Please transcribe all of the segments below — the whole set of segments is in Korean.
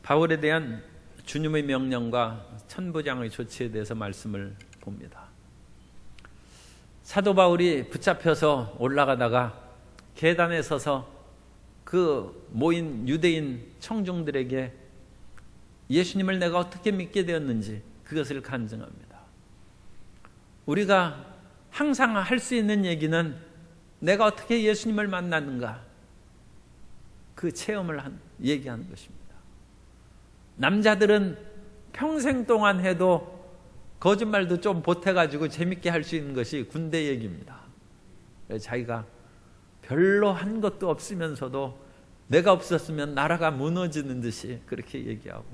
바울에 대한 주님의 명령과 천부장의 조치에 대해서 말씀을 봅니다. 사도 바울이 붙잡혀서 올라가다가 계단에 서서 그 모인 유대인 청중들에게 예수님을 내가 어떻게 믿게 되었는지 그것을 간증합니다. 우리가 항상 할 수 있는 얘기는 내가 어떻게 예수님을 만났는가, 그 체험을 얘기하는 것입니다. 남자들은 평생 동안 해도 거짓말도 좀 보태가지고 재밌게 할 수 있는 것이 군대 얘기입니다. 자기가 별로 한 것도 없으면서도 내가 없었으면 나라가 무너지는 듯이 그렇게 얘기하고,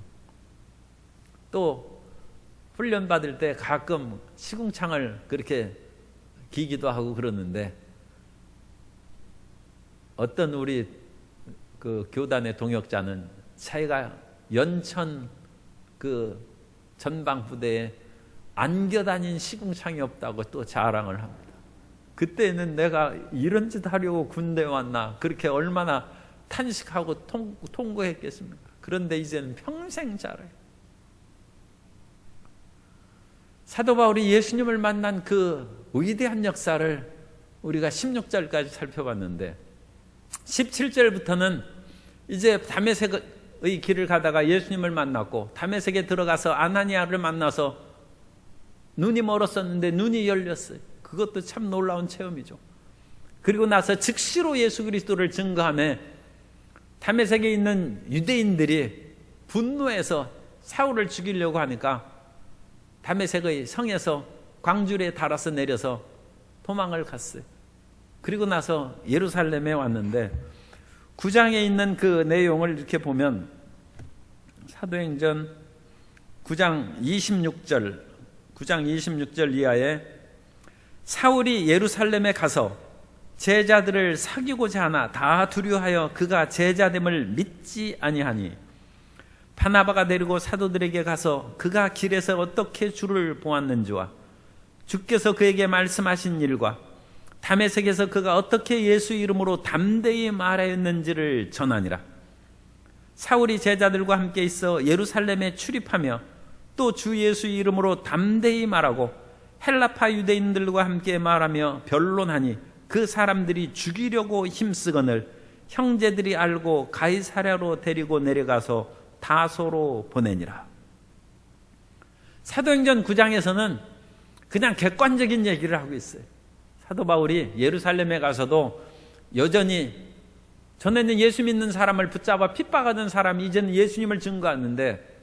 또 훈련 받을 때 가끔 시궁창을 그렇게 기기도 하고 그러는데, 어떤 우리 그 교단의 동역자는 자기가 연천 그 전방 부대에 안겨다닌 시궁창이 없다고 또 자랑을 합니다. 그때는 내가 이런 짓 하려고 군대에 왔나, 그렇게 얼마나 탄식하고 통고했겠습니까? 그런데 이제는 평생 잘해요. 사도 바울이 예수님을 만난 그 위대한 역사를 우리가 16절까지 살펴봤는데, 17절부터는 이제 다메섹의 길을 가다가 예수님을 만났고, 다메섹에 들어가서 아나니아를 만나서 눈이 멀었었는데 눈이 열렸어요. 그것도 참 놀라운 체험이죠. 그리고 나서 즉시로 예수 그리스도를 증거하며 다메섹에 있는 유대인들이 분노해서 사울을 죽이려고 하니까 다메섹의 성에서 광주리에 달아서 내려서 도망을 갔어요. 그리고 나서 예루살렘에 왔는데, 9장에 있는 그 내용을 이렇게 보면 사도행전 9장 26절 이하에 사울이 예루살렘에 가서 제자들을 사귀고자 하나 다 두려워하여 그가 제자됨을 믿지 아니하니, 바나바가 데리고 사도들에게 가서 그가 길에서 어떻게 주를 보았는지와 주께서 그에게 말씀하신 일과 다메섹에서 그가 어떻게 예수 이름으로 담대히 말하였는지를 전하니라. 사울이 제자들과 함께 있어 예루살렘에 출입하며 또 주 예수 이름으로 담대히 말하고 헬라파 유대인들과 함께 말하며 변론하니, 그 사람들이 죽이려고 힘쓰거늘 형제들이 알고 가이사랴로 데리고 내려가서 다소로 보내니라. 사도행전 9장에서는 그냥 객관적인 얘기를 하고 있어요. 사도 바울이 예루살렘에 가서도 여전히 전에는 예수 믿는 사람을 붙잡아 핍박하던 사람이 이제는 예수님을 증거하는데,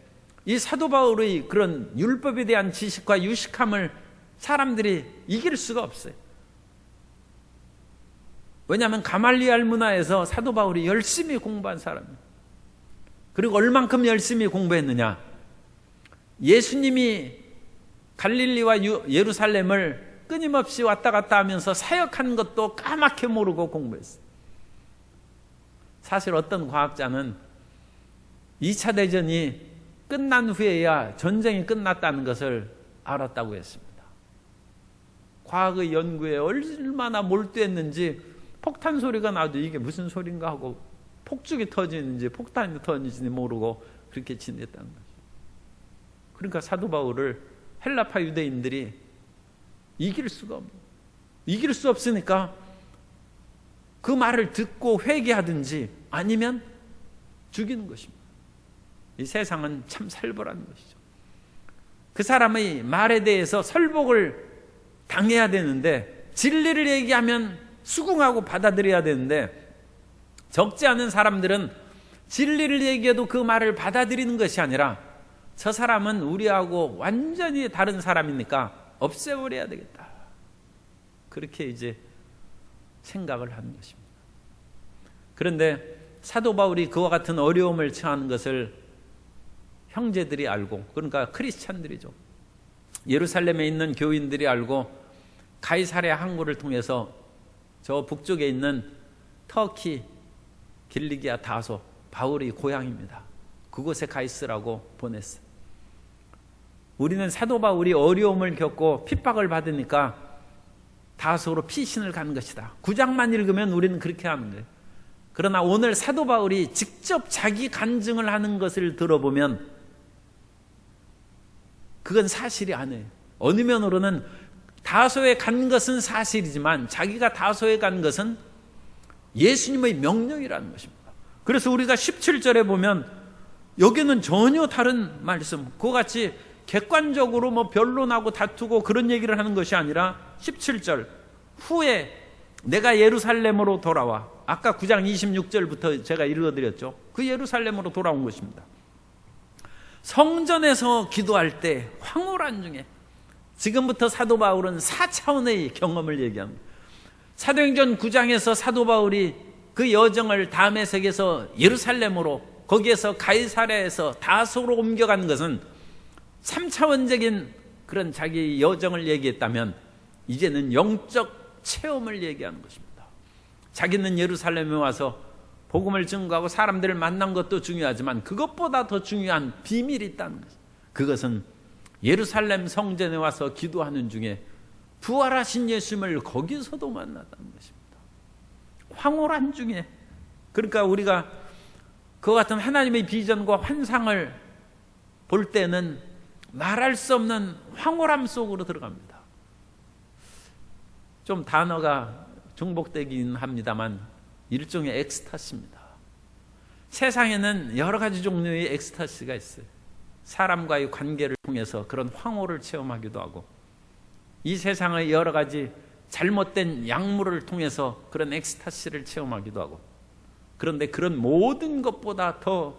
이 사도 바울의 그런 율법에 대한 지식과 유식함을 사람들이 이길 수가 없어요. 왜냐하면 가말리알 문화에서 사도 바울이 열심히 공부한 사람이에요. 그리고 얼만큼 열심히 공부했느냐, 예수님이 갈릴리와 예루살렘을 끊임없이 왔다 갔다 하면서 사역한 것도 까맣게 모르고 공부했어요. 사실 어떤 과학자는 2차 대전이 끝난 후에야 전쟁이 끝났다는 것을 알았다고 했습니다. 과학의 연구에 얼마나 몰두했는지 폭탄 소리가 나도 이게 무슨 소린가 하고 폭죽이 터지는지 폭탄이 터지는지 모르고 그렇게 지냈다는 거죠. 그러니까 사도 바울을 헬라파 유대인들이 이길 수가 없는, 이길 수 없으니까 그 말을 듣고 회개하든지 아니면 죽이는 것입니다. 이 세상은 참 살벌한 것이죠. 그 사람의 말에 대해서 설복을 당해야 되는데, 진리를 얘기하면 수긍하고 받아들여야 되는데, 적지 않은 사람들은 진리를 얘기해도 그 말을 받아들이는 것이 아니라, 저 사람은 우리하고 완전히 다른 사람이니까 없애버려야 되겠다, 그렇게 이제 생각을 하는 것입니다. 그런데 사도 바울이 그와 같은 어려움을 처하는 것을 형제들이 알고, 그러니까 크리스찬들이죠, 예루살렘에 있는 교인들이 알고 가이사랴 항구를 통해서 저 북쪽에 있는 터키 길리기아 다소, 바울의 고향입니다, 그곳에 가 있으라고 보냈어요. 우리는 사도 바울이 어려움을 겪고 핍박을 받으니까 다소로 피신을 가는 것이다, 9장만 읽으면 우리는 그렇게 하는 거예요. 그러나 오늘 사도 바울이 직접 자기 간증을 하는 것을 들어보면 그건 사실이 아니에요. 어느 면으로는 다소에 간 것은 사실이지만 자기가 다소에 간 것은 예수님의 명령이라는 것입니다. 그래서 우리가 17절에 보면 여기는 전혀 다른 말씀, 그와 같이 객관적으로 뭐 변론하고 다투고 그런 얘기를 하는 것이 아니라 17절 후에 내가 예루살렘으로 돌아와, 아까 9장 26절부터 제가 읽어드렸죠. 그 예루살렘으로 돌아온 것입니다. 성전에서 기도할 때 황홀한 중에, 지금부터 사도 바울은 4차원의 경험을 얘기합니다. 사도행전 9장에서 사도 바울이 그 여정을 다메섹에서 예루살렘으로, 거기에서 가이사랴에서 다소로 옮겨간 것은 3차원적인 그런 자기 여정을 얘기했다면 이제는 영적 체험을 얘기하는 것입니다. 자기는 예루살렘에 와서 복음을 증거하고 사람들을 만난 것도 중요하지만 그것보다 더 중요한 비밀이 있다는 것입니다. 그것은 예루살렘 성전에 와서 기도하는 중에 부활하신 예수님을 거기서도 만났다는 것입니다. 황홀한 중에, 그러니까 우리가 그와 같은 하나님의 비전과 환상을 볼 때는 말할 수 없는 황홀함 속으로 들어갑니다. 좀 단어가 중복되긴 합니다만 일종의 엑스타시입니다. 세상에는 여러 가지 종류의 엑스타시가 있어요. 사람과의 관계를 통해서 그런 황홀을 체험하기도 하고, 이 세상의 여러 가지 잘못된 약물을 통해서 그런 엑스타시를 체험하기도 하고, 그런데 그런 모든 것보다 더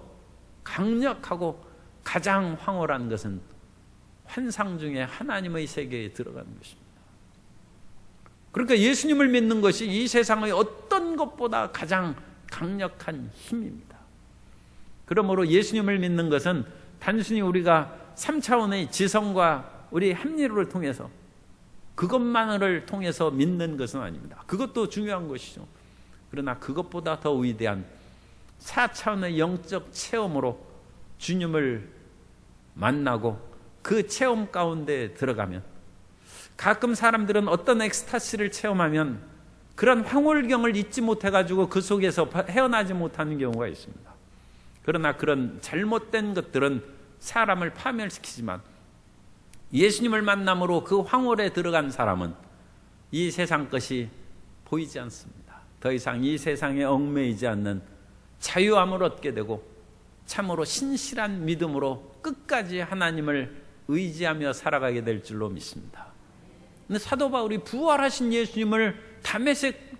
강력하고 가장 황홀한 것은 환상 중에 하나님의 세계에 들어가는 것입니다. 그러니까 예수님을 믿는 것이 이 세상의 어떤 것보다 가장 강력한 힘입니다. 그러므로 예수님을 믿는 것은 단순히 우리가 3차원의 지성과 우리 합리를 통해서, 그것만을 통해서 믿는 것은 아닙니다. 그것도 중요한 것이죠. 그러나 그것보다 더 위대한 4차원의 영적 체험으로 주님을 만나고 그 체험 가운데 들어가면, 가끔 사람들은 어떤 엑스타시를 체험하면 그런 황홀경을 잊지 못해가지고 그 속에서 헤어나지 못하는 경우가 있습니다. 그러나 그런 잘못된 것들은 사람을 파멸시키지만 예수님을 만남으로 그 황홀에 들어간 사람은 이 세상 것이 보이지 않습니다. 더 이상 이 세상에 얽매이지 않는 자유함을 얻게 되고 참으로 신실한 믿음으로 끝까지 하나님을 의지하며 살아가게 될 줄로 믿습니다. 근데 사도 바울이 부활하신 예수님을 다메섹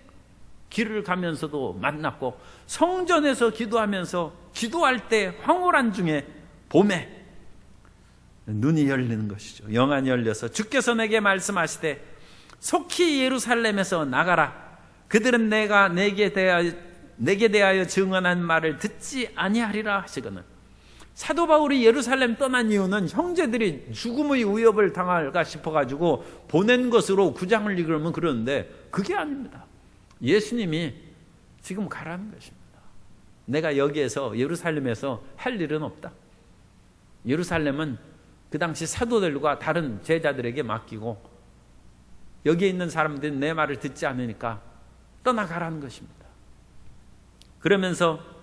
길을 가면서도 만났고, 성전에서 기도하면서 기도할 때 황홀한 중에 봄에 눈이 열리는 것이죠. 영안이 열려서 주께서 내게 말씀하시되 속히 예루살렘에서 나가라. 그들은 내가 내게 대하여 증언한 말을 듣지 아니하리라 하시거늘. 사도 바울이 예루살렘 떠난 이유는 형제들이 죽음의 위협을 당할까 싶어가지고 보낸 것으로 9장을 읽으면 그러는데 그게 아닙니다. 예수님이 지금 가라는 것입니다. 내가 여기에서 예루살렘에서 할 일은 없다. 예루살렘은 그 당시 사도들과 다른 제자들에게 맡기고 여기에 있는 사람들이 내 말을 듣지 않으니까 떠나가라는 것입니다. 그러면서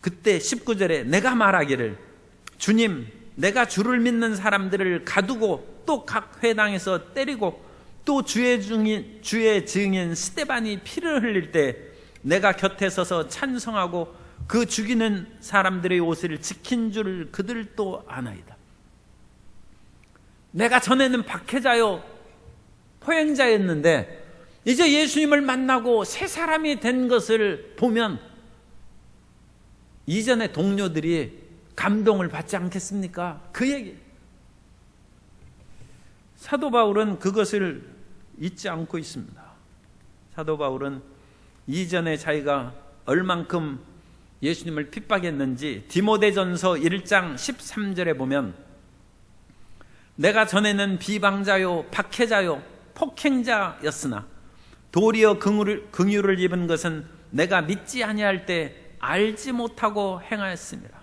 그때 19절에 내가 말하기를 주님, 내가 주를 믿는 사람들을 가두고 또 각 회당에서 때리고 또 주의 증인 스데반이 피를 흘릴 때 내가 곁에 서서 찬성하고 그 죽이는 사람들의 옷을 지킨 줄 그들도 아나이다. 내가 전에는 박해자요 포행자였는데 이제 예수님을 만나고 새 사람이 된 것을 보면 이전의 동료들이 감동을 받지 않겠습니까? 그 얘기. 사도 바울은 그것을 잊지 않고 있습니다. 사도 바울은 이전에 자기가 얼만큼 예수님을 핍박했는지 디모데전서 1장 13절에 보면 내가 전에는 비방자요 박해자요 폭행자였으나 도리어 긍휼을 입은 것은 내가 믿지 아니할 때 알지 못하고 행하였습니다.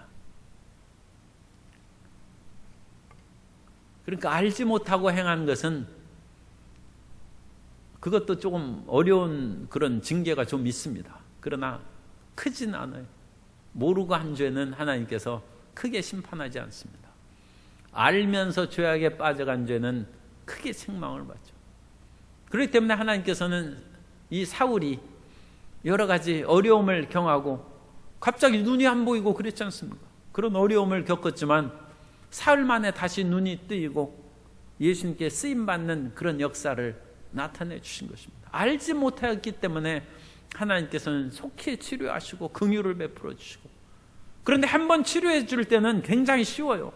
그러니까 알지 못하고 행한 것은 그것도 조금 어려운 그런 징계가 좀 있습니다. 그러나 크진 않아요. 모르고 한 죄는 하나님께서 크게 심판하지 않습니다. 알면서 죄악에 빠져간 죄는 크게 책망을 받죠. 그렇기 때문에 하나님께서는 이 사울이 여러 가지 어려움을 경하고 갑자기 눈이 안 보이고 그랬지 않습니까? 그런 어려움을 겪었지만 사흘 만에 다시 눈이 뜨이고 예수님께 쓰임받는 그런 역사를 나타내 주신 것입니다. 알지 못하였기 때문에 하나님께서는 속히 치료하시고 긍휼을 베풀어 주시고, 그런데 한번 치료해 줄 때는 굉장히 쉬워요.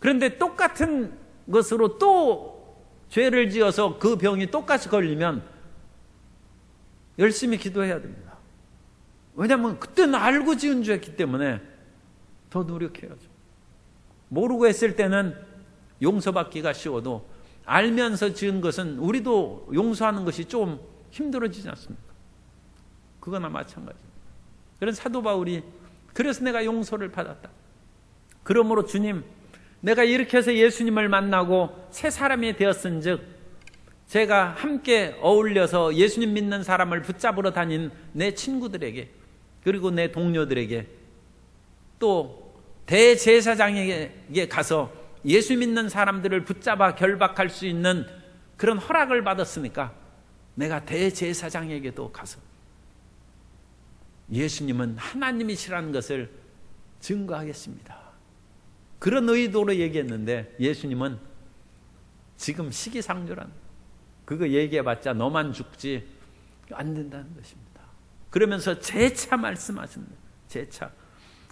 그런데 똑같은 것으로 또 죄를 지어서 그 병이 똑같이 걸리면 열심히 기도해야 됩니다. 왜냐하면 그때는 알고 지은 죄였기 때문에 더 노력해야죠. 모르고 했을 때는 용서받기가 쉬워도 알면서 지은 것은 우리도 용서하는 것이 좀 힘들어지지 않습니까? 그거나 마찬가지입니다. 그런 사도 바울이 그래서 내가 용서를 받았다. 그러므로 주님, 내가 이렇게 해서 예수님을 만나고 새 사람이 되었은즉 제가 함께 어울려서 예수님 믿는 사람을 붙잡으러 다닌 내 친구들에게, 그리고 내 동료들에게, 또 대제사장에게 가서 예수 믿는 사람들을 붙잡아 결박할 수 있는 그런 허락을 받았으니까 내가 대제사장에게도 가서 예수님은 하나님이시라는 것을 증거하겠습니다. 그런 의도로 얘기했는데 예수님은 지금 시기상조란, 그거 얘기해봤자 너만 죽지 안 된다는 것입니다. 그러면서 재차 말씀하십니다. 재차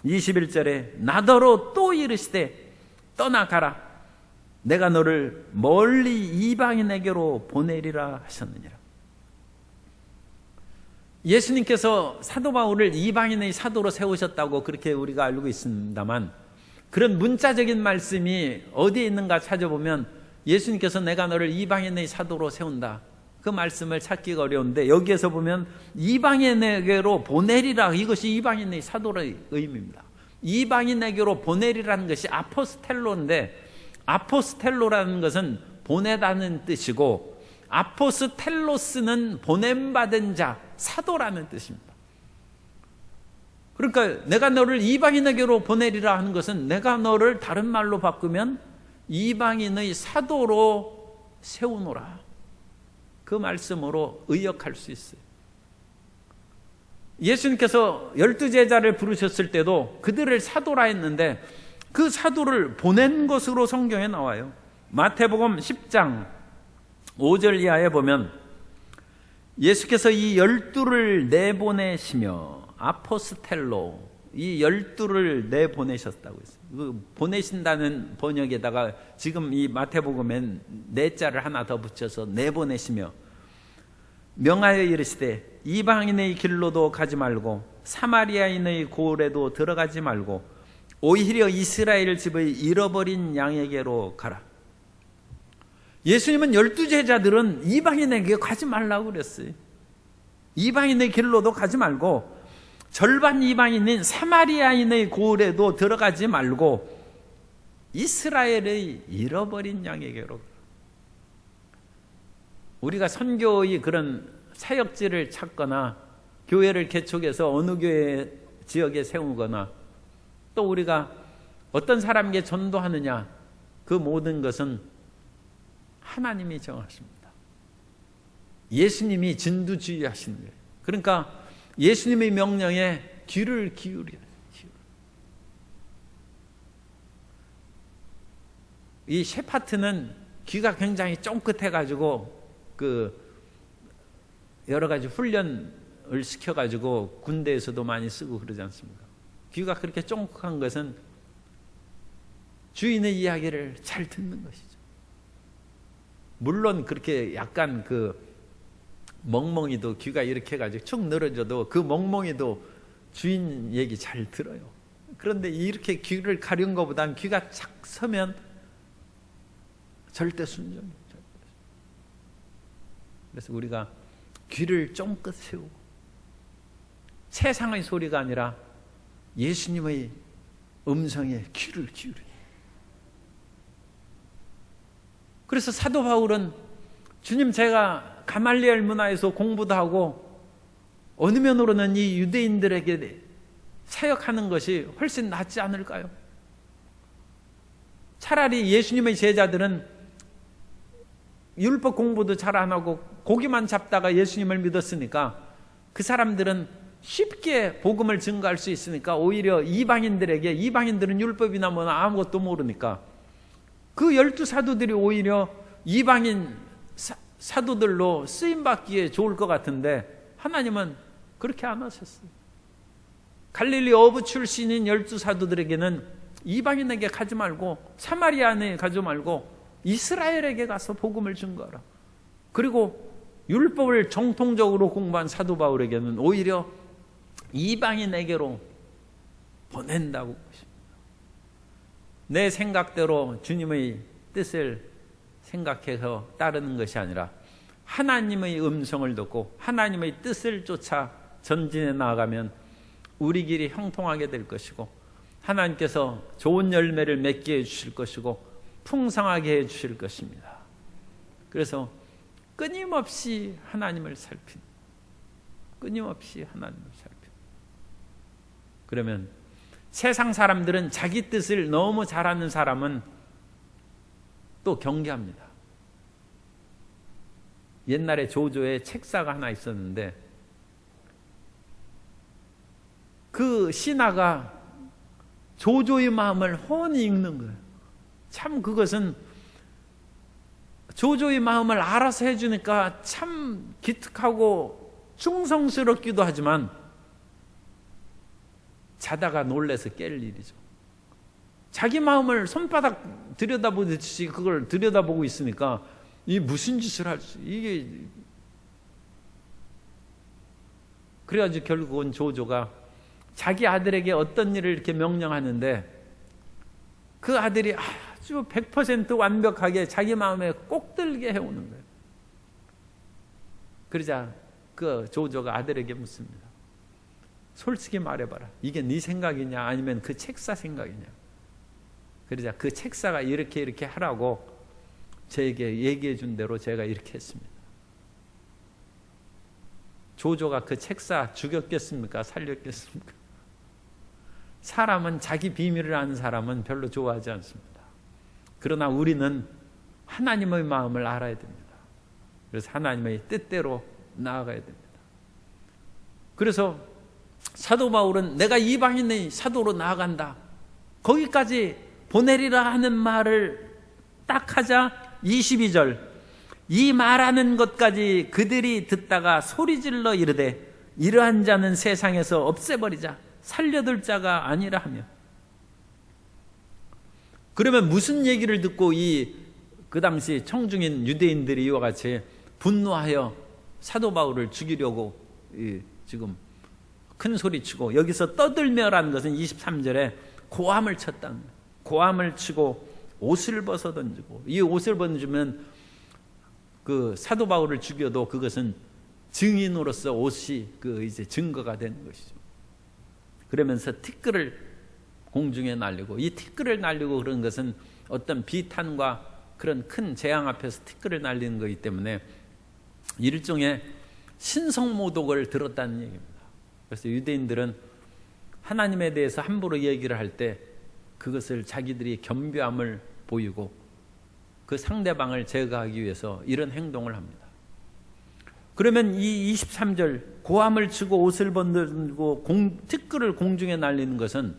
21절에 나더러 또 이르시되 떠나가라, 내가 너를 멀리 이방인에게로 보내리라 하셨느니라. 예수님께서 사도 바울을 이방인의 사도로 세우셨다고 그렇게 우리가 알고 있습니다만, 그런 문자적인 말씀이 어디에 있는가 찾아보면 예수님께서 내가 너를 이방인의 사도로 세운다, 그 말씀을 찾기가 어려운데 여기에서 보면 이방인에게로 보내리라, 이것이 이방인의 사도의 의미입니다. 이방인에게로 보내리라는 것이 아포스텔로인데, 아포스텔로라는 것은 보내다는 뜻이고 아포스텔로스는 보냄받은 자, 사도라는 뜻입니다. 그러니까 내가 너를 이방인에게로 보내리라 하는 것은 내가 너를 다른 말로 바꾸면 이방인의 사도로 세우노라, 그 말씀으로 의역할 수 있어요. 예수님께서 12제자를 부르셨을 때도 그들을 사도라 했는데 그 사도를 보낸 것으로 성경에 나와요. 마태복음 10장 5절 이하에 보면 예수께서 이 12를 내보내시며, 아포스텔로, 이 12를 내보내셨다고 했어요. 그 보내신다는 번역에다가 지금 이 마태복음엔 내자를 하나 더 붙여서 내보내시며 명하여 이르시되 이방인의 길로도 가지 말고 사마리아인의 고을에도 들어가지 말고 오히려 이스라엘 집의 잃어버린 양에게로 가라. 예수님은 12제자들은 이방인에게 가지 말라고 그랬어요. 이방인의 길로도 가지 말고 절반 이방인인 사마리아인의 고을에도 들어가지 말고 이스라엘의 잃어버린 양에게로. 우리가 선교의 그런 사역지를 찾거나 교회를 개척해서 어느 교회 지역에 세우거나 또 우리가 어떤 사람에게 전도하느냐, 그 모든 것은 하나님이 정하십니다. 예수님이 진두지휘하시는 거예요. 그러니까 예수님의 명령에 귀를 기울여야 돼요. 이 셰파트는 귀가 굉장히 쫑긋해가지고 그 여러 가지 훈련을 시켜가지고 군대에서도 많이 쓰고 그러지 않습니까? 귀가 그렇게 쫑긋한 것은 주인의 이야기를 잘 듣는 것이죠. 물론 그렇게 약간 그 멍멍이도 귀가 이렇게 해가지고 축 늘어져도 그 멍멍이도 주인 얘기 잘 들어요. 그런데 이렇게 귀를 가려운 것보다는 귀가 착 서면 절대 순종이에요. 그래서 우리가 귀를 쫑긋 세우고 세상의 소리가 아니라 예수님의 음성에 귀를 기울여요. 그래서 사도 바울은 주님, 제가 가말리엘 문화에서 공부도 하고 어느 면으로는 이 유대인들에게 사역하는 것이 훨씬 낫지 않을까요? 차라리 예수님의 제자들은 율법 공부도 잘 안 하고 고기만 잡다가 예수님을 믿었으니까 그 사람들은 쉽게 복음을 증거할 수 있으니까 오히려 이방인들에게, 이방인들은 율법이나 뭐나 아무것도 모르니까 그 12사도들이 오히려 이방인 사도들로 쓰임받기에 좋을 것 같은데 하나님은 그렇게 안 하셨어요. 갈릴리 어부 출신인 12사도들에게는 이방인에게 가지 말고 사마리아에 가지 말고 이스라엘에게 가서 복음을 증거하라. 그리고 율법을 정통적으로 공부한 사도 바울에게는 오히려 이방인에게로 보낸다고 보십니다. 내 생각대로 주님의 뜻을 생각해서 따르는 것이 아니라 하나님의 음성을 듣고 하나님의 뜻을 쫓아 전진해 나아가면 우리 길이 형통하게 될 것이고 하나님께서 좋은 열매를 맺게 해주실 것이고 풍성하게 해주실 것입니다. 그래서 끊임없이 하나님을 살피는, 끊임없이 하나님을 살피는. 그러면 세상 사람들은 자기 뜻을 너무 잘하는 사람은 또 경계합니다. 옛날에 조조에 책사가 하나 있었는데 그 신하가 조조의 마음을 훤히 읽는 거예요. 참 그것은 조조의 마음을 알아서 해주니까 참 기특하고 충성스럽기도 하지만 자다가 놀래서 깰 일이죠. 자기 마음을 손바닥 들여다보듯이 그걸 들여다보고 있으니까 이 무슨 짓을 할지 이게 그래가지고 결국은 조조가 자기 아들에게 어떤 일을 이렇게 명령하는데 그 아들이 아주 100% 완벽하게 자기 마음에 꼭 들게 해오는 거예요. 그러자 그 조조가 아들에게 묻습니다. 솔직히 말해봐라. 이게 네 생각이냐 아니면 그 책사 생각이냐. 그러자 그 책사가 이렇게 하라고 저에게 얘기해 준 대로 제가 이렇게 했습니다. 조조가 그 책사 죽였겠습니까? 살렸겠습니까? 사람은 자기 비밀을 아는 사람은 별로 좋아하지 않습니다. 그러나 우리는 하나님의 마음을 알아야 됩니다. 그래서 하나님의 뜻대로 나아가야 됩니다. 그래서 사도 바울은 내가 이방인의 사도로 나아간다. 거기까지 보내리라 하는 말을 딱 하자 22절 이 말하는 것까지 그들이 듣다가 소리질러 이르되 이러한 자는 세상에서 없애버리자 살려둘 자가 아니라 하며. 그러면 무슨 얘기를 듣고 그 당시 청중인 유대인들이 이와 같이 분노하여 사도 바울을 죽이려고 지금 큰 소리치고 여기서 떠들며라는 것은 23절에 고함을 쳤다는 거예요. 고함을 치고 옷을 벗어 던지고 이 옷을 벗으면 그 사도 바울을 죽여도 그것은 증인으로서 옷이 이제 증거가 되는 것이죠. 그러면서 티끌을 공중에 날리고 이 티끌을 날리고 그런 것은 어떤 비탄과 그런 큰 재앙 앞에서 티끌을 날리는 것이기 때문에 일종의 신성모독을 들었다는 얘기입니다. 그래서 유대인들은 하나님에 대해서 함부로 얘기를 할 때 그것을 자기들이 겸비함을 보이고 그 상대방을 제거하기 위해서 이런 행동을 합니다. 그러면 이 23절 고함을 치고 옷을 벗고 티끌을 공중에 날리는 것은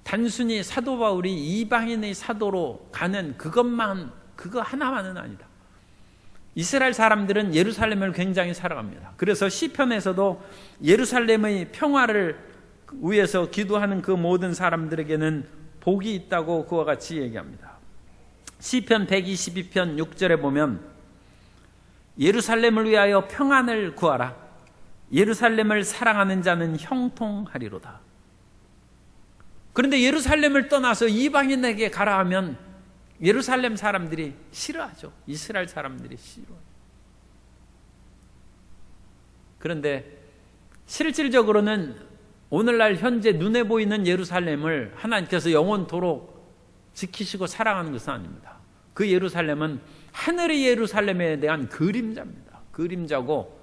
단순히 사도 바울이 이방인의 사도로 가는 그거 하나만은 아니다. 이스라엘 사람들은 예루살렘을 굉장히 사랑합니다. 그래서 시편에서도 예루살렘의 평화를 위해서 기도하는 그 모든 사람들에게는 복이 있다고 그와 같이 얘기합니다. 시편 122편 6절에 보면 예루살렘을 위하여 평안을 구하라. 예루살렘을 사랑하는 자는 형통하리로다. 그런데 예루살렘을 떠나서 이방인에게 가라 하면 예루살렘 사람들이 싫어하죠. 이스라엘 사람들이 싫어해요. 그런데 실질적으로는 오늘날 현재 눈에 보이는 예루살렘을 하나님께서 영원토록 지키시고 사랑하는 것은 아닙니다. 그 예루살렘은 하늘의 예루살렘에 대한 그림자입니다. 그림자고,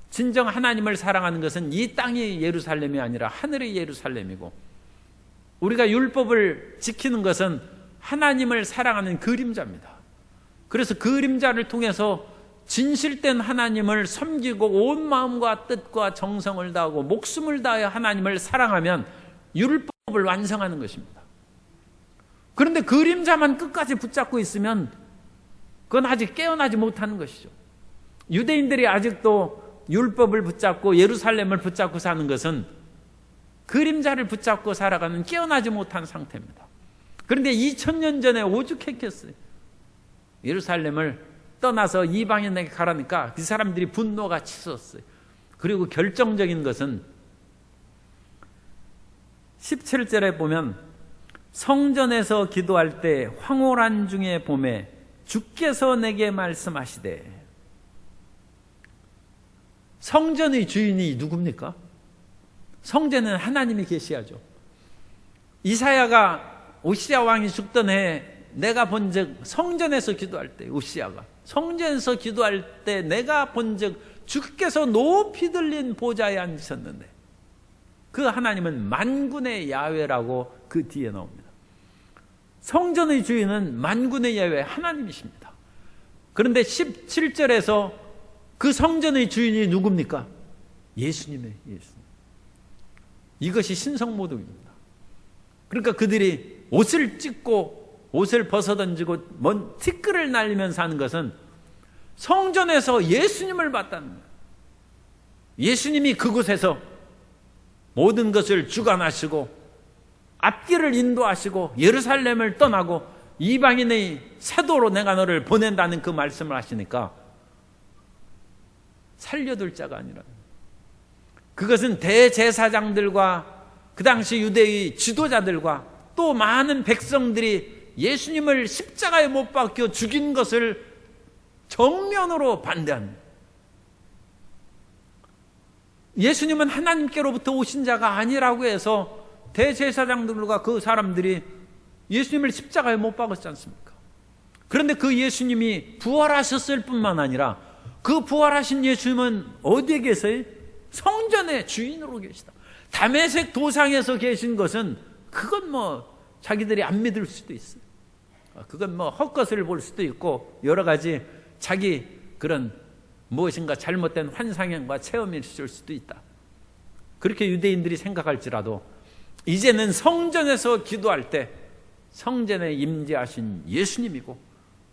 진정 하나님을 사랑하는 것은 이 땅의 예루살렘이 아니라 하늘의 예루살렘이고, 우리가 율법을 지키는 것은 하나님을 사랑하는 그림자입니다. 그래서 그림자를 통해서 진실된 하나님을 섬기고 온 마음과 뜻과 정성을 다하고 목숨을 다하여 하나님을 사랑하면 율법을 완성하는 것입니다. 그런데 그림자만 끝까지 붙잡고 있으면 그건 아직 깨어나지 못하는 것이죠. 유대인들이 아직도 율법을 붙잡고 예루살렘을 붙잡고 사는 것은 그림자를 붙잡고 살아가는 깨어나지 못한 상태입니다. 그런데 2000년 전에 오죽했겠어요. 예루살렘을 떠나서 이방인에게 가라니까 그 사람들이 분노가 치솟았어요. 그리고 결정적인 것은 17절에 보면 성전에서 기도할 때 황홀한 중에 봄에 주께서 내게 말씀하시되, 성전의 주인이 누굽니까? 성전에는 하나님이 계시야죠. 이사야가 오시아 왕이 죽던 해에 내가 본즉 성전에서 기도할 때, 오시아가 성전에서 기도할 때 내가 본즉 주께서 높이 들린 보좌에 앉으셨는데, 그 하나님은 만군의 야훼라고 그 뒤에 나옵니다. 성전의 주인은 만군의 야훼 하나님이십니다. 그런데 17절에서 그 성전의 주인이 누굽니까? 예수님의 예수님. 이것이 신성모독입니다. 그러니까 그들이 옷을 찢고 옷을 벗어던지고 먼 티끌을 날리면서 하는 것은 성전에서 예수님을 봤다는 거예요. 예수님이 그곳에서 모든 것을 주관하시고 앞길을 인도하시고 예루살렘을 떠나고 이방인의 사도로 내가 너를 보낸다는 그 말씀을 하시니까 살려둘 자가 아니라, 그것은 대제사장들과 그 당시 유대의 지도자들과 또 많은 백성들이 예수님을 십자가에 못 박혀 죽인 것을 정면으로 반대합니다. 예수님은 하나님께로부터 오신 자가 아니라고 해서 대제사장들과 그 사람들이 예수님을 십자가에 못 박았지 않습니까? 그런데 그 예수님이 부활하셨을 뿐만 아니라 그 부활하신 예수님은 어디에 계세요? 성전의 주인으로 계시다. 다메섹 도상에서 계신 것은 그건 자기들이 안 믿을 수도 있어요. 그건 헛것을 볼 수도 있고 여러 가지 자기 그런 무엇인가 잘못된 환상과 체험이 있을 수도 있다. 그렇게 유대인들이 생각할지라도 이제는 성전에서 기도할 때 성전에 임재하신 예수님이고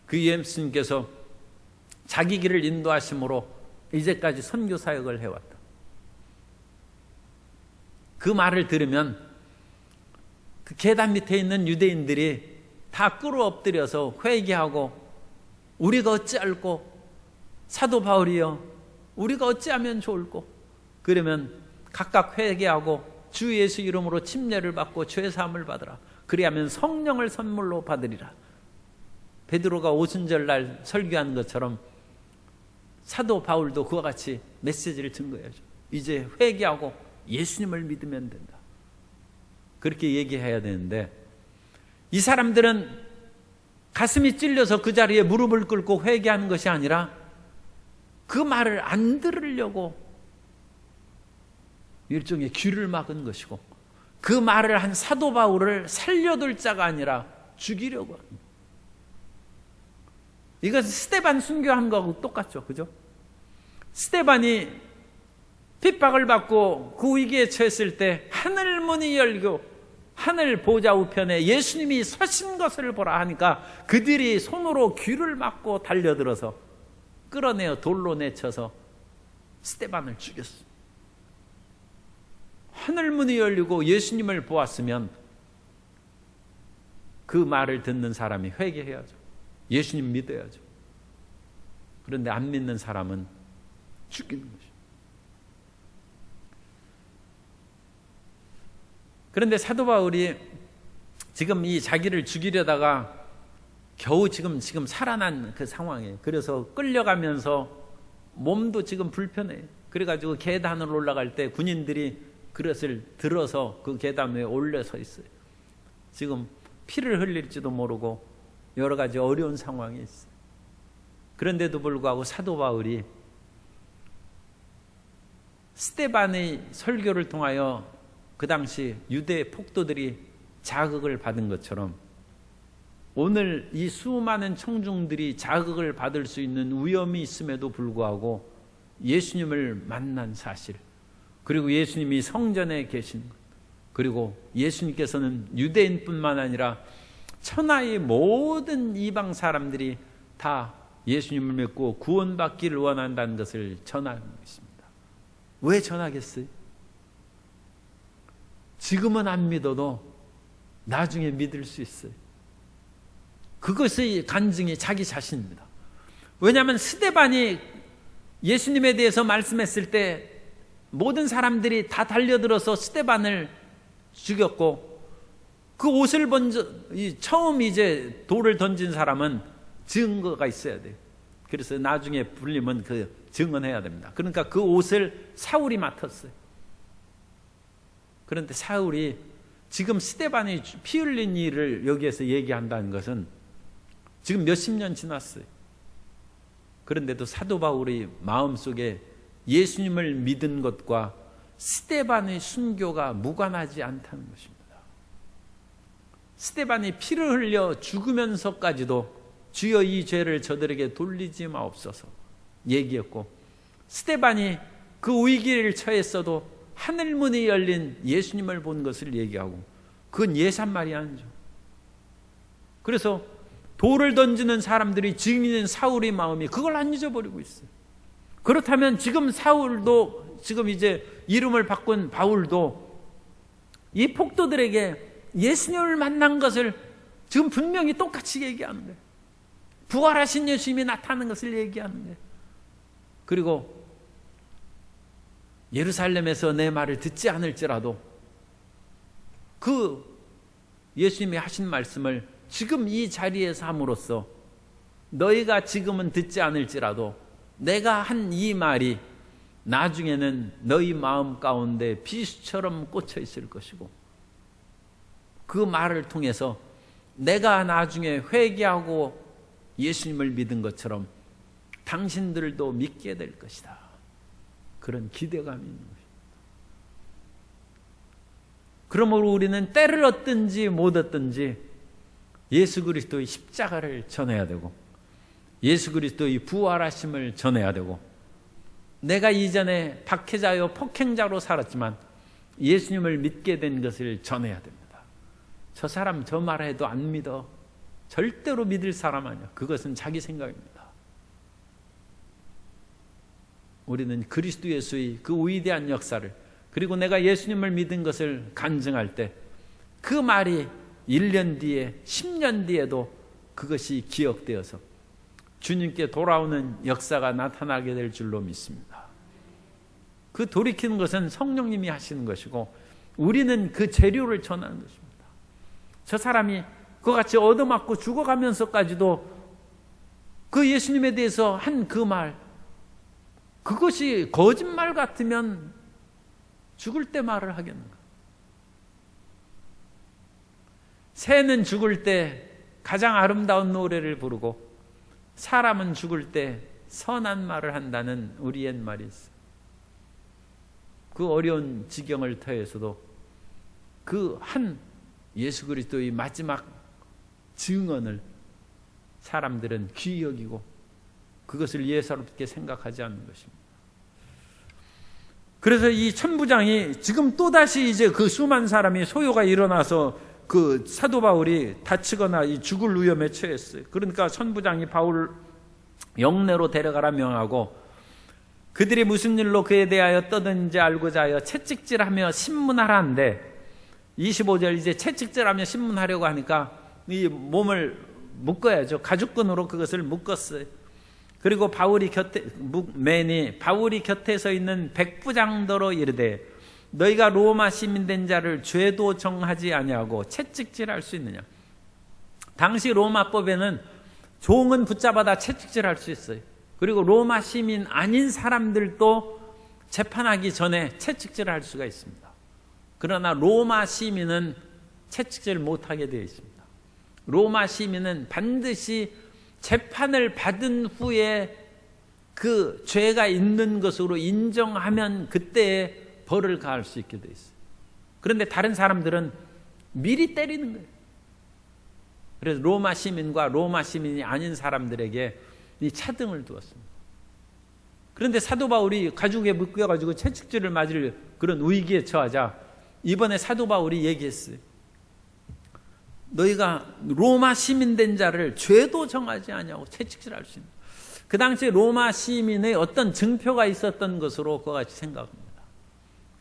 그 예수님께서 자기 길을 인도하심으로 이제까지 선교 사역을 해왔다. 그 말을 들으면 그 계단 밑에 있는 유대인들이 다 꿇어 엎드려서 회개하고, 우리가 어찌할꼬? 사도 바울이여, 우리가 어찌하면 좋을꼬? 그러면 각각 회개하고 주 예수 이름으로 침례를 받고 죄사함을 받으라. 그리하면 성령을 선물로 받으리라. 베드로가 오순절날 설교한 것처럼 사도 바울도 그와 같이 메시지를 증거해야죠. 이제 회개하고 예수님을 믿으면 된다. 그렇게 얘기해야 되는데, 이 사람들은 가슴이 찔려서 그 자리에 무릎을 꿇고 회개하는 것이 아니라 그 말을 안 들으려고 일종의 귀를 막은 것이고, 그 말을 한 사도 바울을 살려둘 자가 아니라 죽이려고 합니다. 이것은 스데반 순교한 거하고 똑같죠. 그죠? 스데반이 핍박을 받고 그 위기에 처했을 때 하늘 문이 열고 하늘 보좌 우편에 예수님이 서신 것을 보라 하니까 그들이 손으로 귀를 막고 달려들어서 끌어내어 돌로 내쳐서 스데반을 죽였습니다. 하늘 문이 열리고 예수님을 보았으면 그 말을 듣는 사람이 회개해야죠. 예수님 믿어야죠. 그런데 안 믿는 사람은 죽이는 것이죠. 그런데 사도 바울이 지금 이 자기를 죽이려다가 겨우 지금 살아난 그 상황이에요. 그래서 끌려가면서 몸도 지금 불편해요. 그래가지고 계단을 올라갈 때 군인들이 그릇을 들어서 그 계단 위에 올려서 있어요. 지금 피를 흘릴지도 모르고 여러 가지 어려운 상황이 있어요. 그런데도 불구하고 사도 바울이 스데반의 설교를 통하여 그 당시 유대 폭도들이 자극을 받은 것처럼 오늘 이 수많은 청중들이 자극을 받을 수 있는 위험이 있음에도 불구하고 예수님을 만난 사실, 그리고 예수님이 성전에 계신 것, 그리고 예수님께서는 유대인뿐만 아니라 천하의 모든 이방 사람들이 다 예수님을 믿고 구원받기를 원한다는 것을 전하는 것입니다. 왜 전하겠어요? 지금은 안 믿어도 나중에 믿을 수 있어요. 그것의 간증이 자기 자신입니다. 왜냐하면 스데반이 예수님에 대해서 말씀했을 때 모든 사람들이 다 달려들어서 스데반을 죽였고, 그 옷을 처음 이제 돌을 던진 사람은 증거가 있어야 돼요. 그래서 나중에 불리면 그 증언해야 됩니다. 그러니까 그 옷을 사울이 맡았어요. 그런데 사울이 지금 스데반이 피 흘린 일을 여기에서 얘기한다는 것은 지금 몇십 년 지났어요. 그런데도 사도 바울의 마음속에 예수님을 믿은 것과 스데반의 순교가 무관하지 않다는 것입니다. 스데반이 피를 흘려 죽으면서까지도 주여 이 죄를 저들에게 돌리지 마옵소서 얘기했고, 스데반이 그 위기를 처했어도 하늘문이 열린 예수님을 본 것을 얘기하고, 그건 예산말이 아니죠. 그래서 돌을 던지는 사람들이 증인인 사울의 마음이 그걸 안 잊어버리고 있어요. 그렇다면 지금 사울도, 지금 이제 이름을 바꾼 바울도 이 폭도들에게 예수님을 만난 것을 지금 분명히 똑같이 얘기하는 거예요. 부활하신 예수님이 나타나는 것을 얘기하는 거예요. 그리고 예루살렘에서 내 말을 듣지 않을지라도 그 예수님이 하신 말씀을 지금 이 자리에서 함으로써 너희가 지금은 듣지 않을지라도 내가 한 이 말이 나중에는 너희 마음 가운데 비수처럼 꽂혀 있을 것이고, 그 말을 통해서 내가 나중에 회개하고 예수님을 믿은 것처럼 당신들도 믿게 될 것이다. 그런 기대감이 있는 것입니다. 그러므로 우리는 때를 얻든지 못 얻든지 예수 그리스도의 십자가를 전해야 되고, 예수 그리스도의 부활하심을 전해야 되고, 내가 이전에 박해자요 폭행자로 살았지만 예수님을 믿게 된 것을 전해야 됩니다. 저 사람 저 말해도 안 믿어. 절대로 믿을 사람 아니야. 그것은 자기 생각입니다. 우리는 그리스도 예수의 그 위대한 역사를, 그리고 내가 예수님을 믿은 것을 간증할 때 그 말이 1년 뒤에 10년 뒤에도 그것이 기억되어서 주님께 돌아오는 역사가 나타나게 될 줄로 믿습니다. 그 돌이키는 것은 성령님이 하시는 것이고 우리는 그 재료를 전하는 것입니다. 저 사람이 그와 같이 얻어맞고 죽어가면서까지도 그 예수님에 대해서 한 그 말, 그것이 거짓말 같으면 죽을 때 말을 하겠는가? 새는 죽을 때 가장 아름다운 노래를 부르고 사람은 죽을 때 선한 말을 한다는 우리 옛말이 있어요. 그 어려운 지경을 터에서도 그 한 예수 그리스도의 마지막 증언을 사람들은 귀히 여기고 그것을 예사롭게 생각하지 않는 것입니다. 그래서 이 천부장이 지금 또다시 이제 그 수많은 사람이 소요가 일어나서 그 사도 바울이 다치거나 이 죽을 위험에 처했어요. 그러니까 천부장이 바울 영내로 데려가라 명하고 그들이 무슨 일로 그에 대하여 떠든지 알고자 하여 채찍질하며 신문하라는데, 25절 이제 채찍질하며 신문하려고 하니까 이 몸을 묶어야죠. 가죽끈으로 그것을 묶었어요. 그리고 바울이 곁에 서 있는 백부장더러 이르되 너희가 로마 시민 된 자를 죄도 정하지 아니하고 채찍질할 수 있느냐. 당시 로마법에는 종은 붙잡아다 채찍질할 수 있어요. 그리고 로마 시민 아닌 사람들도 재판하기 전에 채찍질할 수가 있습니다. 그러나 로마 시민은 채찍질 못하게 되어 있습니다. 로마 시민은 반드시 재판을 받은 후에 그 죄가 있는 것으로 인정하면 그때 벌을 가할 수 있게 돼 있어요. 그런데 다른 사람들은 미리 때리는 거예요. 그래서 로마 시민과 로마 시민이 아닌 사람들에게 이 차등을 두었습니다. 그런데 사도 바울이 가죽에 묶여가지고 채찍질을 맞을 그런 위기에 처하자 이번에 사도 바울이 얘기했어요. 너희가 로마 시민 된 자를 죄도 정하지 아니하고 채찍질할 수 있는, 그 당시에 로마 시민의 어떤 증표가 있었던 것으로 그와 같이 생각합니다.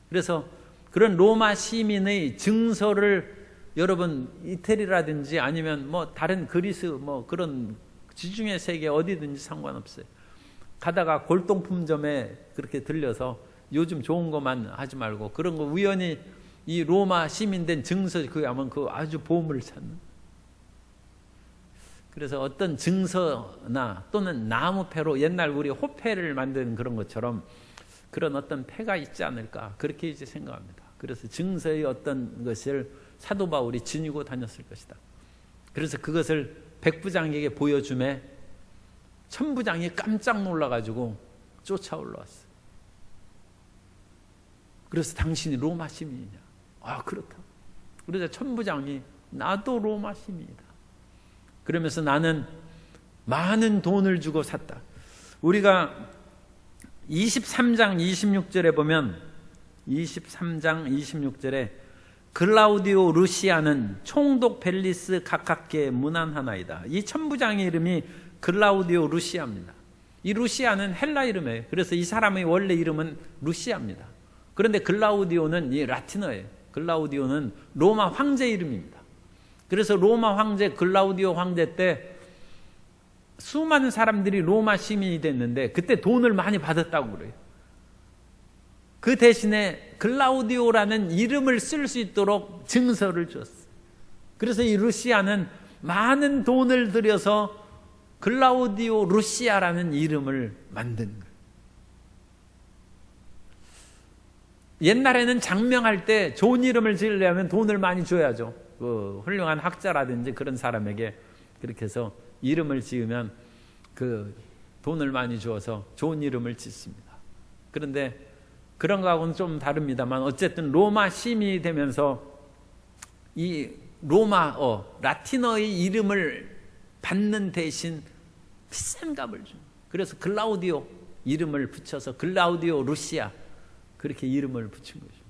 그래서 그런 로마 시민의 증서를 여러분 이태리라든지 아니면 뭐 다른 그리스 뭐 그런 지중해 세계 어디든지 상관없어요. 가다가 골동품점에 그렇게 들려서 요즘 좋은 것만 하지 말고 그런 거 우연히 이 로마 시민된 증서 그거 하면 그 아주 보물을 찾는. 그래서 어떤 증서나 또는 나무패로 옛날 우리 호패를 만드는 그런 것처럼 그런 어떤 패가 있지 않을까 그렇게 이제 생각합니다. 그래서 증서의 어떤 것을 사도 바울이 지니고 다녔을 것이다. 그래서 그것을 백부장에게 보여주매 천부장이 깜짝 놀라가지고 쫓아 올라왔어요. 그래서 당신이 로마 시민이냐? 아, 그렇다. 그래서 천부장이 나도 로마 시민이다. 그러면서 나는 많은 돈을 주고 샀다. 우리가 23장 26절에 보면 23장 26절에 글라우디오 루시아는 총독 벨리스 각각계의 문안하나이다. 이 천부장의 이름이 글라우디오 루시아입니다. 이 루시아는 헬라 이름이에요. 그래서 이 사람의 원래 이름은 루시아입니다. 그런데 글라우디오는 이 라틴어예요. 글라우디오는 로마 황제 이름입니다. 그래서 로마 황제 글라우디오 황제 때 수많은 사람들이 로마 시민이 됐는데 그때 돈을 많이 받았다고 그래요. 그 대신에 글라우디오라는 이름을 쓸 수 있도록 증서를 줬어요. 그래서 이 루시아는 많은 돈을 들여서 글라우디오 루시아라는 이름을 만든 거예요. 옛날에는 장명할 때 좋은 이름을 지으려면 돈을 많이 줘야죠. 그 훌륭한 학자라든지 그런 사람에게 그렇게 해서 이름을 지으면 그 돈을 많이 주어서 좋은 이름을 짓습니다. 그런데 그런 거하고는 좀 다릅니다만 어쨌든 로마 시민이 되면서 이 로마어, 라틴어의 이름을 받는 대신 비싼 값을 줍니다. 그래서 글라우디오 이름을 붙여서 글라우디오 루시아 그렇게 이름을 붙인 거죠.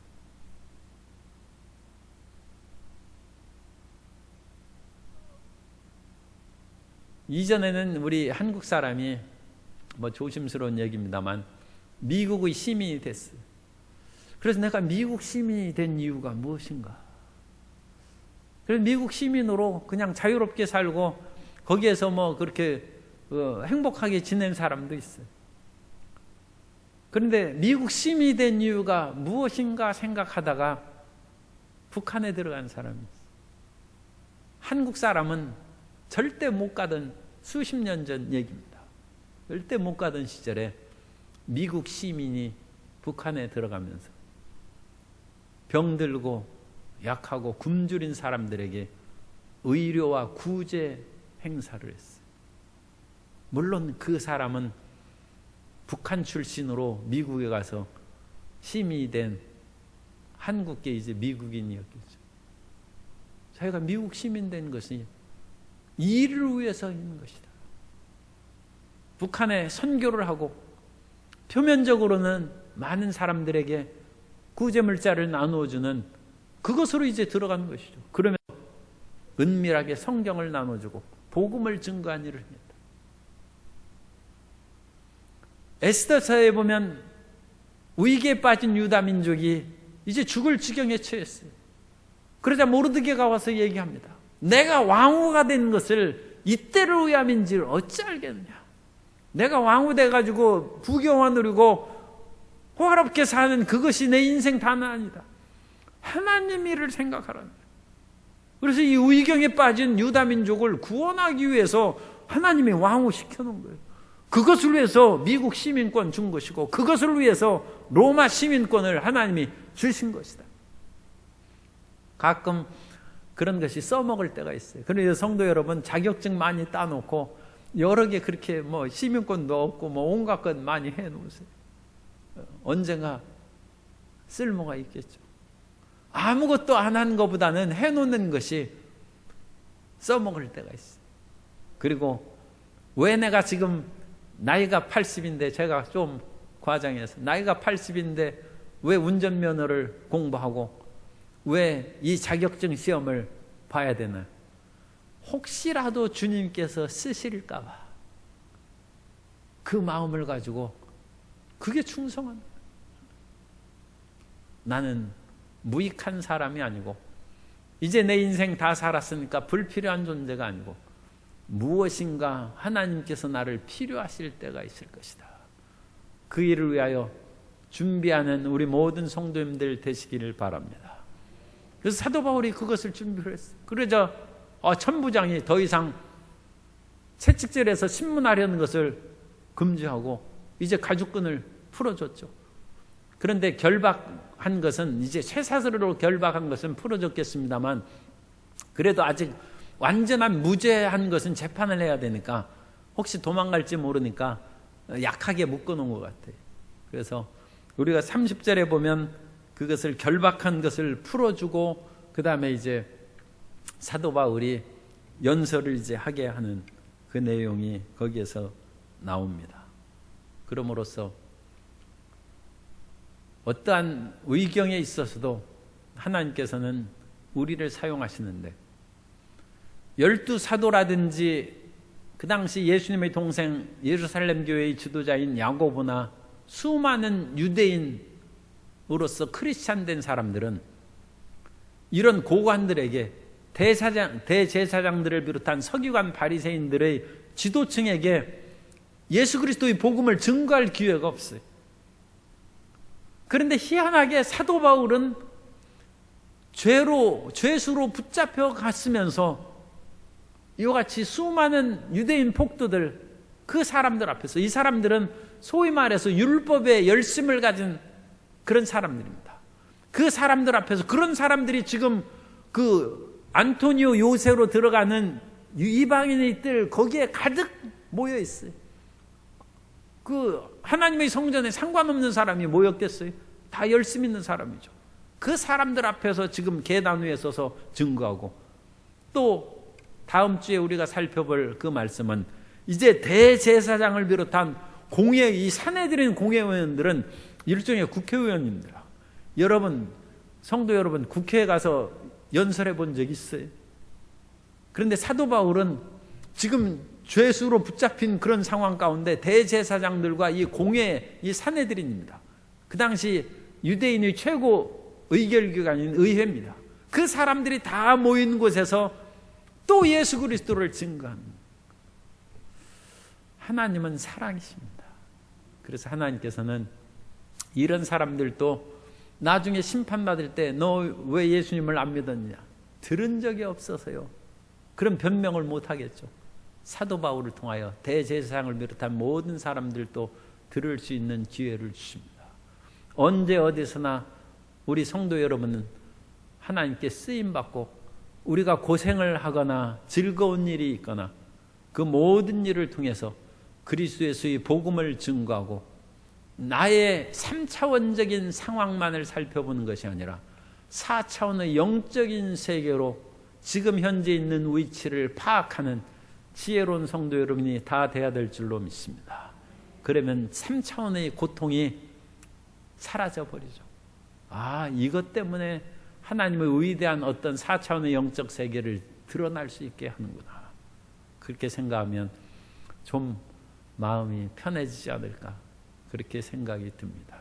이전에는 우리 한국 사람이 뭐 조심스러운 얘기입니다만 미국의 시민이 됐어요. 그래서 내가 미국 시민이 된 이유가 무엇인가? 그래서 미국 시민으로 그냥 자유롭게 살고 거기에서 뭐 그렇게 행복하게 지낸 사람도 있어요. 그런데 미국 시민이 된 이유가 무엇인가 생각하다가 북한에 들어간 사람이 있어요. 한국 사람은 절대 못 가던 수십 년 전 얘기입니다. 절대 못 가던 시절에 미국 시민이 북한에 들어가면서 병들고 약하고 굶주린 사람들에게 의료와 구제 행사를 했어요. 물론 그 사람은 북한 출신으로 미국에 가서 시민이 된 한국계 이제 미국인이었겠죠. 자기가 미국 시민 된 것이 이 일을 위해서 있는 것이다. 북한에 선교를 하고 표면적으로는 많은 사람들에게 구제물자를 나누어주는 그것으로 이제 들어간 것이죠. 그러면 은밀하게 성경을 나눠주고 복음을 증거한 일을 했다. 에스더서에 보면 위기에 빠진 유다 민족이 이제 죽을 지경에 처했어요. 그러자 모르드게가 와서 얘기합니다. 내가 왕후가 된 것을 이때를 위함인지를 어찌 알겠느냐. 내가 왕후 돼가지고 부귀영화 누리고 호화롭게 사는 그것이 내 인생 다는 아니다. 하나님 일을 생각하라는 거예요. 그래서 이 위경에 빠진 유다 민족을 구원하기 위해서 하나님이 왕후 시켜놓은 거예요. 그것을 위해서 미국 시민권 준 것이고 그것을 위해서 로마 시민권을 하나님이 주신 것이다. 가끔 그런 것이 써먹을 때가 있어요. 그래서 성도 여러분 자격증 많이 따놓고 여러 개 그렇게 뭐 시민권도 없고 뭐 온갖 것 많이 해놓으세요. 언젠가 쓸모가 있겠죠. 아무것도 안 한 것보다는 해놓는 것이 써먹을 때가 있어요. 그리고 왜 내가 지금 나이가 80인데, 제가 좀 과장해서 나이가 80인데 왜 운전면허를 공부하고 왜 이 자격증 시험을 봐야 되나? 혹시라도 주님께서 쓰실까 봐 그 마음을 가지고, 그게 충성한 거예요. 나는 무익한 사람이 아니고 이제 내 인생 다 살았으니까 불필요한 존재가 아니고 무엇인가 하나님께서 나를 필요하실 때가 있을 것이다. 그 일을 위하여 준비하는 우리 모든 성도님들 되시기를 바랍니다. 그래서 사도 바울이 그것을 준비를 했어요. 그러자 천부장이 더 이상 채찍질해서 신문하려는 것을 금지하고 이제 가죽끈을 풀어줬죠. 그런데 결박한 것은, 이제 쇠사슬로 결박한 것은 풀어줬겠습니다만, 그래도 아직 완전한 무죄한 것은 재판을 해야 되니까 혹시 도망갈지 모르니까 약하게 묶어놓은 것 같아요. 그래서 우리가 30절에 보면 그것을 결박한 것을 풀어주고 그 다음에 이제 사도 바울이 연설을 이제 하게 하는 그 내용이 거기에서 나옵니다. 그럼으로써 어떠한 의경에 있어서도 하나님께서는 우리를 사용하시는데, 12사도라든지 그 당시 예수님의 동생 예루살렘 교회의 지도자인 야고보나 수많은 유대인으로서 크리스찬 된 사람들은 이런 고관들에게, 대제사장들을 비롯한 서기관 바리새인들의 지도층에게 예수 그리스도의 복음을 증거할 기회가 없어요. 그런데 희한하게 사도 바울은 죄수로 붙잡혀 갔으면서 이와 같이 수많은 유대인 폭도들, 그 사람들 앞에서, 이 사람들은 소위 말해서 율법에 열심을 가진 그런 사람들입니다. 그 사람들 앞에서, 그런 사람들이 지금 그 안토니오 요새로 들어가는 이방인의 뜰 거기에 가득 모여 있어요. 그 하나님의 성전에 상관없는 사람이 모였겠어요? 다 열심 있는 사람이죠. 그 사람들 앞에서 지금 계단 위에 서서 증거하고, 또 다음 주에 우리가 살펴볼 그 말씀은 이제 대제사장을 비롯한 이 사내들인 공회의원들은 일종의 국회의원입니다. 여러분, 성도 여러분, 국회에 가서 연설해 본 적 있어요? 그런데 사도 바울은 지금 죄수로 붙잡힌 그런 상황 가운데 대제사장들과 이 사내들인입니다. 그 당시 유대인의 최고 의결기관인 의회입니다. 그 사람들이 다 모인 곳에서 또 예수 그리스도를 증거합니다. 하나님은 사랑이십니다. 그래서 하나님께서는 이런 사람들도 나중에 심판받을 때 너 왜 예수님을 안 믿었냐? 들은 적이 없어서요. 그런 변명을 못하겠죠. 사도 바울을 통하여 대제사장을 비롯한 모든 사람들도 들을 수 있는 기회를 주십니다. 언제 어디서나 우리 성도 여러분은 하나님께 쓰임받고, 우리가 고생을 하거나 즐거운 일이 있거나 그 모든 일을 통해서 그리스도 예수의 복음을 증거하고, 나의 3차원적인 상황만을 살펴보는 것이 아니라 4차원의 영적인 세계로 지금 현재 있는 위치를 파악하는 지혜로운 성도 여러분이 다 돼야 될 줄로 믿습니다. 그러면 3차원의 고통이 사라져 버리죠. 이것 때문에 하나님의 위대한 어떤 4차원의 영적 세계를 드러날 수 있게 하는구나. 그렇게 생각하면 좀 마음이 편해지지 않을까, 그렇게 생각이 듭니다.